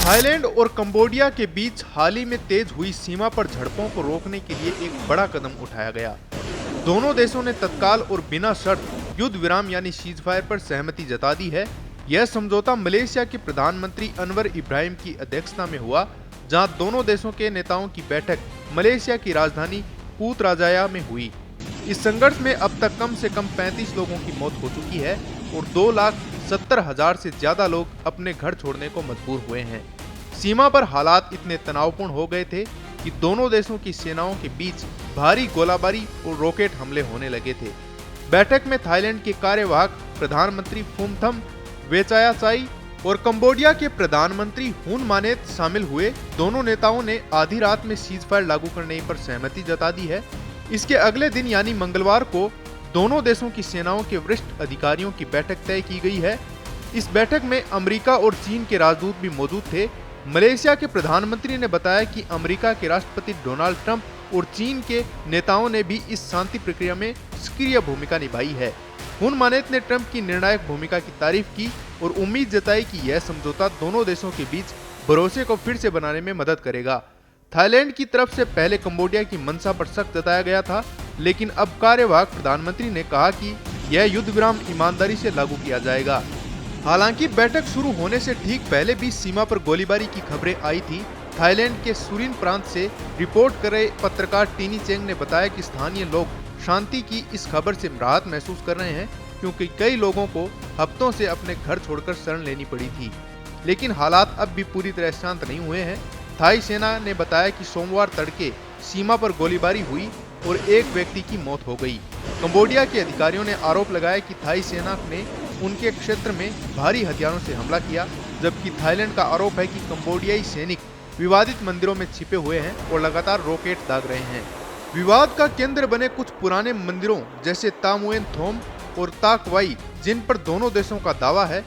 Thailand और Cambodia के बीच हाल ही में तेज हुई सीमा पर झड़पों को रोकने के लिए एक बड़ा कदम उठाया गया। दोनों देशों ने तत्काल और बिना शर्त युद्ध विराम यानी सीजफायर पर सहमति जता दी है। यह समझौता मलेशिया के प्रधानमंत्री अनवर इब्राहिम की अध्यक्षता में हुआ, जहां दोनों देशों के नेताओं की बैठक मलेशिया की राजधानी पुत्रजाया में हुई। इस संघर्ष में अब तक कम से कम 35 लोगों की मौत हो चुकी है और 2,70,000 से ज्यादा लोग अपने घर छोड़ने को मजबूर हुए हैं। सीमा पर हालात इतने तनावपूर्ण हो गए थे कि दोनों देशों की सेनाओं के बीच भारी गोलाबारी और रॉकेट हमले होने लगे थे। बैठक में थाईलैंड के कार्यवाहक प्रधानमंत्री फुमथम वेचायासाई और कंबोडिया के प्रधानमंत्री हुन मानेत शामिल हुए। दोनों नेताओं ने आधी रात में सीजफायर लागू करने पर सहमति जता दी है। इसके अगले दिन यानी मंगलवार को दोनों देशों की सेनाओं के वरिष्ठ अधिकारियों की बैठक तय की गई है। इस बैठक में अमेरिका और चीन के राजदूत भी मौजूद थे। मलेशिया के प्रधानमंत्री ने बताया कि अमेरिका के राष्ट्रपति डोनाल्ड ट्रंप और चीन के नेताओं ने भी इस शांति प्रक्रिया में सक्रिय भूमिका निभाई है। हुन मानेत ने ट्रंप की निर्णायक भूमिका की तारीफ की और उम्मीद जताई कि यह समझौता दोनों देशों के बीच भरोसे को फिर से बनाने में मदद करेगा। थाईलैंड की तरफ से पहले कंबोडिया की मंशा पर शक जताया गया था, लेकिन अब कार्यवाहक प्रधानमंत्री ने कहा कि यह युद्ध विराम ईमानदारी से लागू किया जाएगा। हालांकि बैठक शुरू होने से ठीक पहले भी सीमा पर गोलीबारी की खबरें आई थी। थाईलैंड के सुरिन प्रांत से रिपोर्ट कर रहे पत्रकार टीनी चेंग ने बताया कि स्थानीय लोग शांति की इस खबर से राहत महसूस कर रहे हैं, क्योंकि कई लोगों को हफ्तों से अपने घर छोड़कर शरण लेनी पड़ी थी। लेकिन हालात अब भी पूरी तरह शांत नहीं हुए हैं। थाई सेना ने बताया कि सोमवार तड़के सीमा पर गोलीबारी हुई और एक व्यक्ति की मौत हो गई। कंबोडिया के अधिकारियों ने आरोप लगाया कि थाई सेना ने उनके क्षेत्र में भारी हथियारों से हमला किया, जबकि थाईलैंड का आरोप है कि कंबोडियाई सैनिक विवादित मंदिरों में छिपे हुए हैं और लगातार रॉकेट दाग रहे हैं। विवाद का केंद्र बने कुछ पुराने मंदिरों जैसे तामुएन थोम और ताकवाई, जिन पर दोनों देशों का दावा है।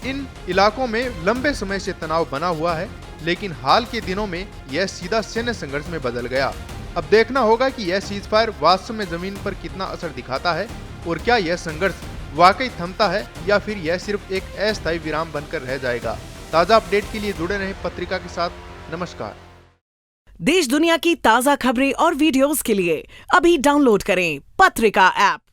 इन इलाकों में लंबे समय से तनाव बना हुआ है, लेकिन हाल के दिनों में यह सीधा सैन्य संघर्ष में बदल गया। अब देखना होगा कि यह सीजफायर वास्तव में जमीन पर कितना असर दिखाता है और क्या यह संघर्ष वाकई थमता है या फिर यह सिर्फ एक अस्थायी विराम बनकर रह जाएगा। ताजा अपडेट के लिए जुड़े रहें पत्रिका के साथ। नमस्कार। देश दुनिया की ताजा खबरें और वीडियोस के लिए अभी डाउनलोड करें पत्रिका ऐप।